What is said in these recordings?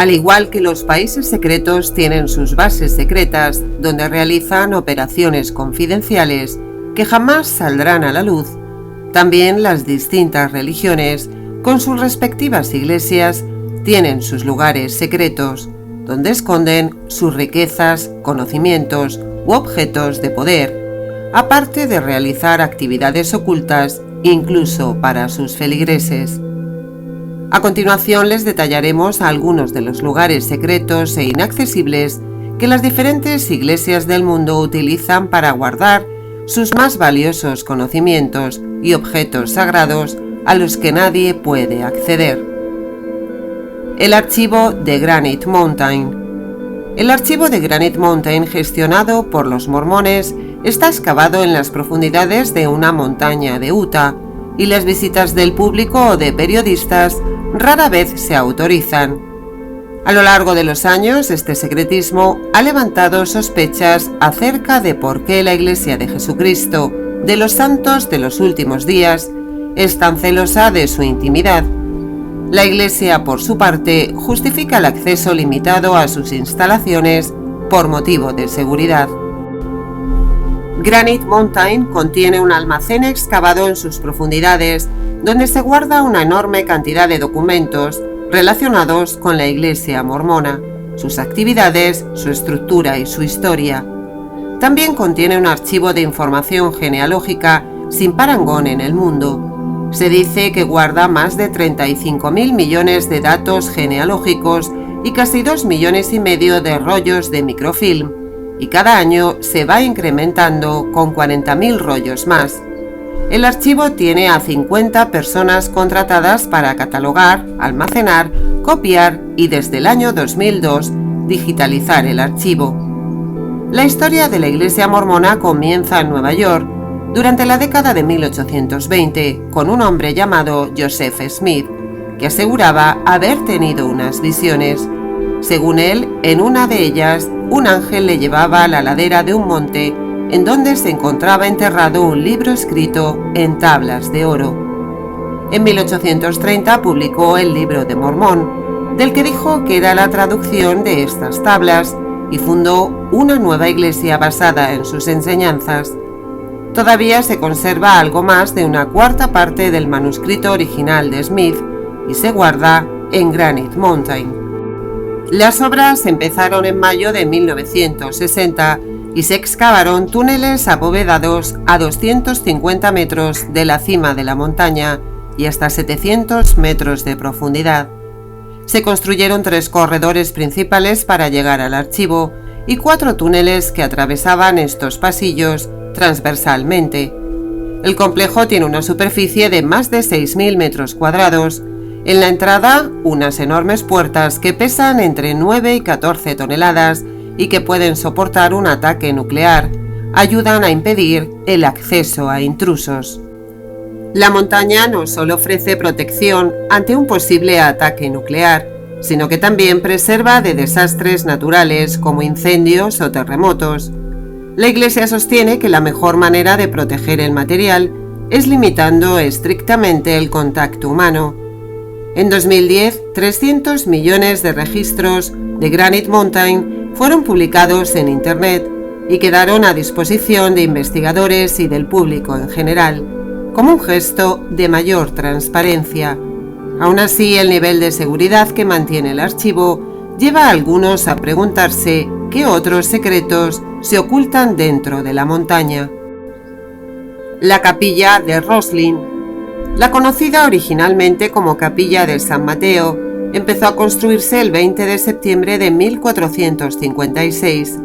Al igual que los países secretos tienen sus bases secretas donde realizan operaciones confidenciales que jamás saldrán a la luz, también las distintas religiones, con sus respectivas iglesias, tienen sus lugares secretos, donde esconden sus riquezas, conocimientos u objetos de poder, aparte de realizar actividades ocultas incluso para sus feligreses. A continuación les detallaremos algunos de los lugares secretos e inaccesibles que las diferentes iglesias del mundo utilizan para guardar sus más valiosos conocimientos y objetos sagrados a los que nadie puede acceder. El archivo de Granite Mountain. El archivo de Granite Mountain, gestionado por los mormones, está excavado en las profundidades de una montaña de Utah, y las visitas del público o de periodistas rara vez se autorizan. A lo largo de los años, este secretismo ha levantado sospechas acerca de por qué la Iglesia de Jesucristo de los Santos de los Últimos Días es tan celosa de su intimidad. La Iglesia, por su parte, justifica el acceso limitado a sus instalaciones por motivo de seguridad. Granite Mountain contiene un almacén excavado en sus profundidades, donde se guarda una enorme cantidad de documentos relacionados con la Iglesia mormona, sus actividades, su estructura y su historia. También contiene un archivo de información genealógica sin parangón en el mundo. Se dice que guarda más de 35.000 millones de datos genealógicos y casi 2,5 millones de rollos de microfilm, y cada año se va incrementando con 40.000 rollos más. El archivo tiene a 50 personas contratadas para catalogar, almacenar, copiar y desde el año 2002 digitalizar el archivo. La historia de la Iglesia mormona comienza en Nueva York durante la década de 1820 con un hombre llamado Joseph Smith, que aseguraba haber tenido unas visiones. Según él, en una de ellas, un ángel le llevaba a la ladera de un monte en donde se encontraba enterrado un libro escrito en tablas de oro. En 1830 publicó el Libro de Mormón, del que dijo que era la traducción de estas tablas, y fundó una nueva iglesia basada en sus enseñanzas. Todavía se conserva algo más de una cuarta parte del manuscrito original de Smith y se guarda en Granite Mountain. Las obras empezaron en mayo de 1960 y se excavaron túneles abovedados a 250 metros de la cima de la montaña y hasta 700 metros de profundidad. Se construyeron 3 corredores principales para llegar al archivo y 4 túneles que atravesaban estos pasillos transversalmente. El complejo tiene una superficie de más de 6.000 metros cuadrados. En la entrada, unas enormes puertas que pesan entre 9 y 14 toneladas y que pueden soportar un ataque nuclear, ayudan a impedir el acceso a intrusos. La montaña no solo ofrece protección ante un posible ataque nuclear, sino que también preserva de desastres naturales como incendios o terremotos. La Iglesia sostiene que la mejor manera de proteger el material es limitando estrictamente el contacto humano. En 2010, 300 millones de registros de Granite Mountain fueron publicados en Internet y quedaron a disposición de investigadores y del público en general, como un gesto de mayor transparencia. Aún así, el nivel de seguridad que mantiene el archivo lleva a algunos a preguntarse qué otros secretos se ocultan dentro de la montaña. La capilla de Roslin. La conocida originalmente como Capilla de San Mateo, empezó a construirse el 20 de septiembre de 1456.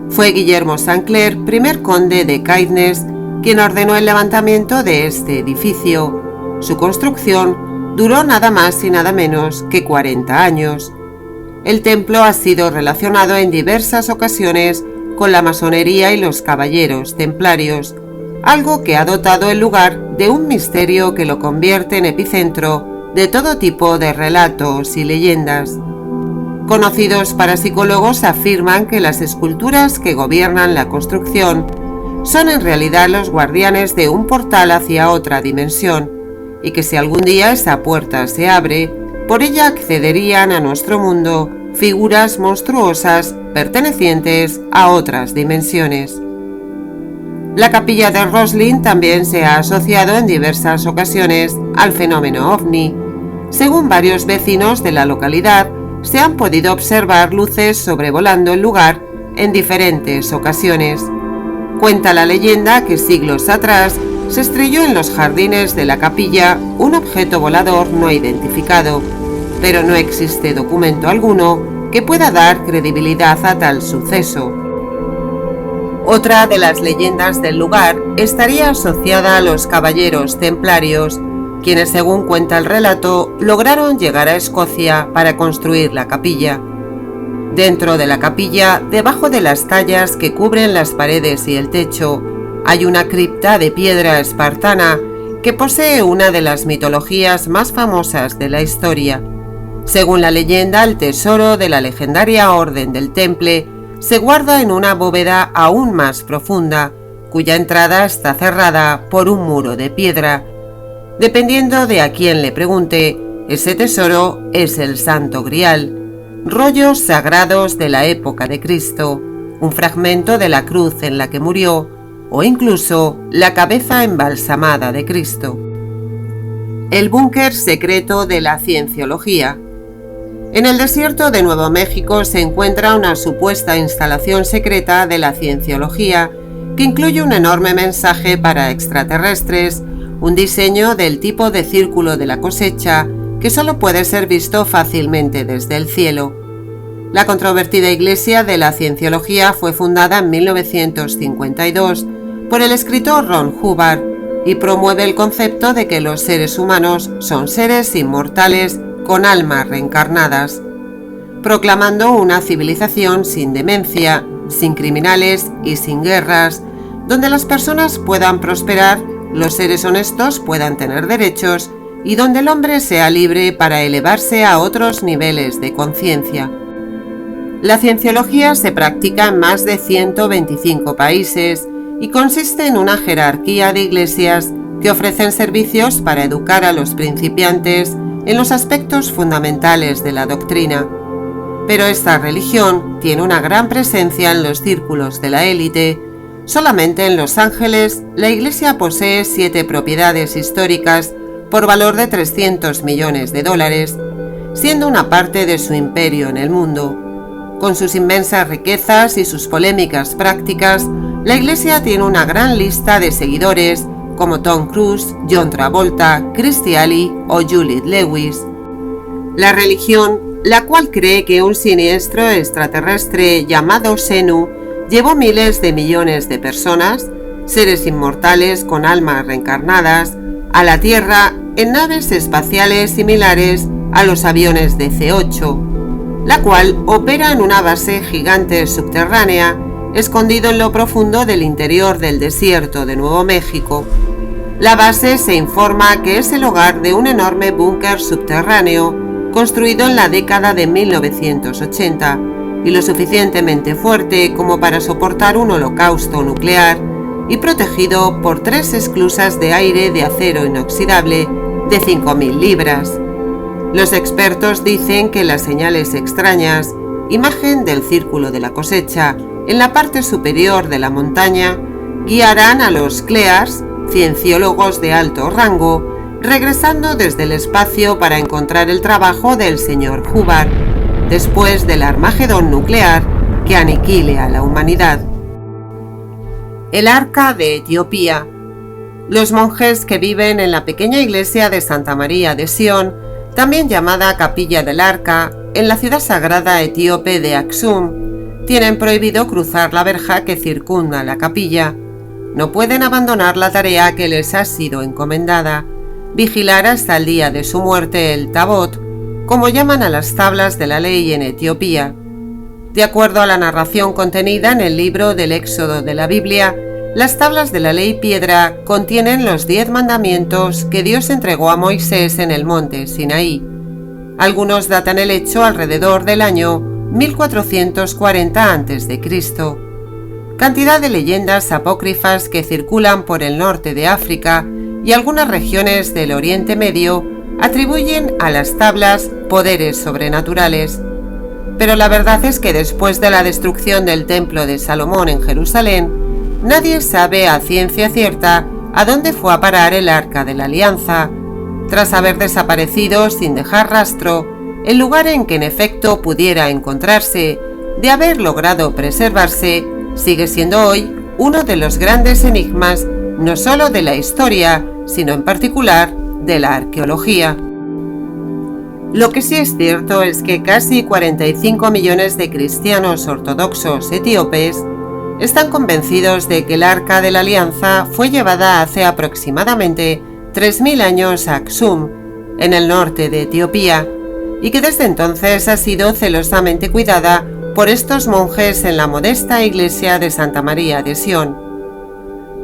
Fue Guillermo St. Clair, primer conde de Caithness, quien ordenó el levantamiento de este edificio. Su construcción duró nada más y nada menos que 40 años. El templo ha sido relacionado en diversas ocasiones con la masonería y los caballeros templarios, algo que ha dotado el lugar de un misterio que lo convierte en epicentro de todo tipo de relatos y leyendas. Conocidos parapsicólogos afirman que las esculturas que gobiernan la construcción son en realidad los guardianes de un portal hacia otra dimensión, y que si algún día esa puerta se abre, por ella accederían a nuestro mundo figuras monstruosas pertenecientes a otras dimensiones. La capilla de Roslin también se ha asociado en diversas ocasiones al fenómeno ovni. Según varios vecinos de la localidad, se han podido observar luces sobrevolando el lugar en diferentes ocasiones. Cuenta la leyenda que siglos atrás se estrelló en los jardines de la capilla un objeto volador no identificado, pero no existe documento alguno que pueda dar credibilidad a tal suceso. Otra de las leyendas del lugar estaría asociada a los caballeros templarios, quienes, según cuenta el relato, lograron llegar a Escocia para construir la capilla. Dentro de la capilla, debajo de las tallas que cubren las paredes y el techo, hay una cripta de piedra espartana que posee una de las mitologías más famosas de la historia. Según la leyenda, el tesoro de la legendaria Orden del Temple se guarda en una bóveda aún más profunda, cuya entrada está cerrada por un muro de piedra. Dependiendo de a quién le pregunte, ese tesoro es el Santo Grial, rollos sagrados de la época de Cristo, un fragmento de la cruz en la que murió, o incluso la cabeza embalsamada de Cristo. El búnker secreto de la cienciología. En el desierto de Nuevo México se encuentra una supuesta instalación secreta de la cienciología que incluye un enorme mensaje para extraterrestres, un diseño del tipo de círculo de la cosecha que solo puede ser visto fácilmente desde el cielo. La controvertida Iglesia de la Cienciología fue fundada en 1952 por el escritor Ron Hubbard y promueve el concepto de que los seres humanos son seres inmortales con almas reencarnadas, proclamando una civilización sin demencia, sin criminales y sin guerras, donde las personas puedan prosperar, los seres honestos puedan tener derechos y donde el hombre sea libre para elevarse a otros niveles de conciencia. La cienciología se practica en más de 125 países y consiste en una jerarquía de iglesias que ofrecen servicios para educar a los principiantes en los aspectos fundamentales de la doctrina. Pero esta religión tiene una gran presencia en los círculos de la élite. Solamente en Los Ángeles, la Iglesia posee 7 propiedades históricas por valor de $300 millones, siendo una parte de su imperio en el mundo. Con sus inmensas riquezas y sus polémicas prácticas, la Iglesia tiene una gran lista de seguidores como Tom Cruise, John Travolta, Kirstie Alley o Juliette Lewis. La religión, la cual cree que un siniestro extraterrestre llamado Xenu llevó miles de millones de personas, seres inmortales con almas reencarnadas, a la Tierra en naves espaciales similares a los aviones de C-8, la cual opera en una base gigante subterránea escondido en lo profundo del interior del desierto de Nuevo México. La base se informa que es el hogar de un enorme búnker subterráneo construido en la década de 1980 y lo suficientemente fuerte como para soportar un holocausto nuclear y protegido por 3 esclusas de aire de acero inoxidable de 5.000 libras. Los expertos dicen que las señales extrañas, imagen del círculo de la cosecha, en la parte superior de la montaña, guiarán a los Clears, cienciólogos de alto rango, regresando desde el espacio para encontrar el trabajo del señor Hubbard, después del Armagedón nuclear que aniquile a la humanidad. El Arca de Etiopía. Los monjes que viven en la pequeña iglesia de Santa María de Sion, también llamada Capilla del Arca, en la ciudad sagrada etíope de Aksum, tienen prohibido cruzar la verja que circunda la capilla. No pueden abandonar la tarea que les ha sido encomendada, vigilar hasta el día de su muerte el Tabot, como llaman a las tablas de la ley en Etiopía. De acuerdo a la narración contenida en el libro del Éxodo de la Biblia, las tablas de la ley piedra contienen los 10 mandamientos que Dios entregó a Moisés en el monte Sinaí. Algunos datan el hecho alrededor del año 1440 a.C. Cantidad de leyendas apócrifas que circulan por el norte de África y algunas regiones del Oriente Medio atribuyen a las tablas poderes sobrenaturales. pero la verdad es que después de la destrucción del Templo de Salomón en Jerusalén, nadie sabe a ciencia cierta a dónde fue a parar el Arca de la Alianza, tras haber desaparecido sin dejar rastro. El lugar en que en efecto pudiera encontrarse, de haber logrado preservarse, sigue siendo hoy uno de los grandes enigmas no solo de la historia, sino en particular de la arqueología. Lo que sí es cierto es que casi 45 millones de cristianos ortodoxos etíopes están convencidos de que el Arca de la Alianza fue llevada hace aproximadamente 3000 años a Aksum, en el norte de Etiopía, y que desde entonces ha sido celosamente cuidada por estos monjes en la modesta iglesia de Santa María de Sion.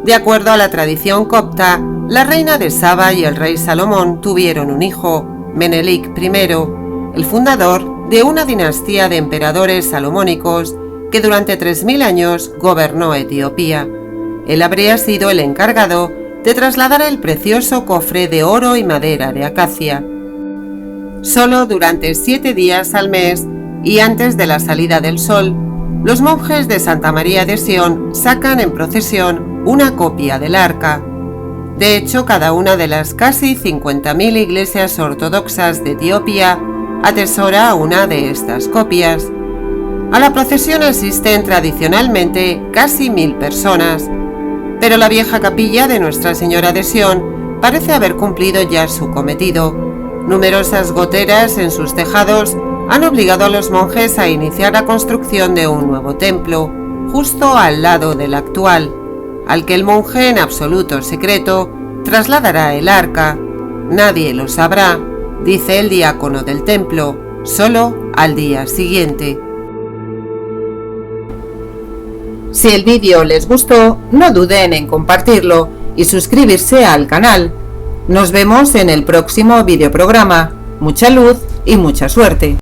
De acuerdo a la tradición copta, la reina de Saba y el rey Salomón tuvieron un hijo, Menelik I, el fundador de una dinastía de emperadores salomónicos que durante 3000 años gobernó Etiopía. Él habría sido el encargado de trasladar el precioso cofre de oro y madera de acacia. Solo durante 7 días al mes y antes de la salida del sol, los monjes de Santa María de Sion sacan en procesión una copia del arca. De hecho, cada una de las casi 50.000 iglesias ortodoxas de Etiopía atesora una de estas copias. A la procesión asisten tradicionalmente casi 1000 personas, pero la vieja capilla de Nuestra Señora de Sion parece haber cumplido ya su cometido. Numerosas goteras en sus tejados han obligado a los monjes a iniciar la construcción de un nuevo templo, justo al lado del actual, al que el monje en absoluto secreto trasladará el arca. Nadie lo sabrá, dice el diácono del templo, solo al día siguiente. Si el vídeo les gustó, no duden en compartirlo y suscribirse al canal. Nos vemos en el próximo videoprograma. Mucha luz y mucha suerte.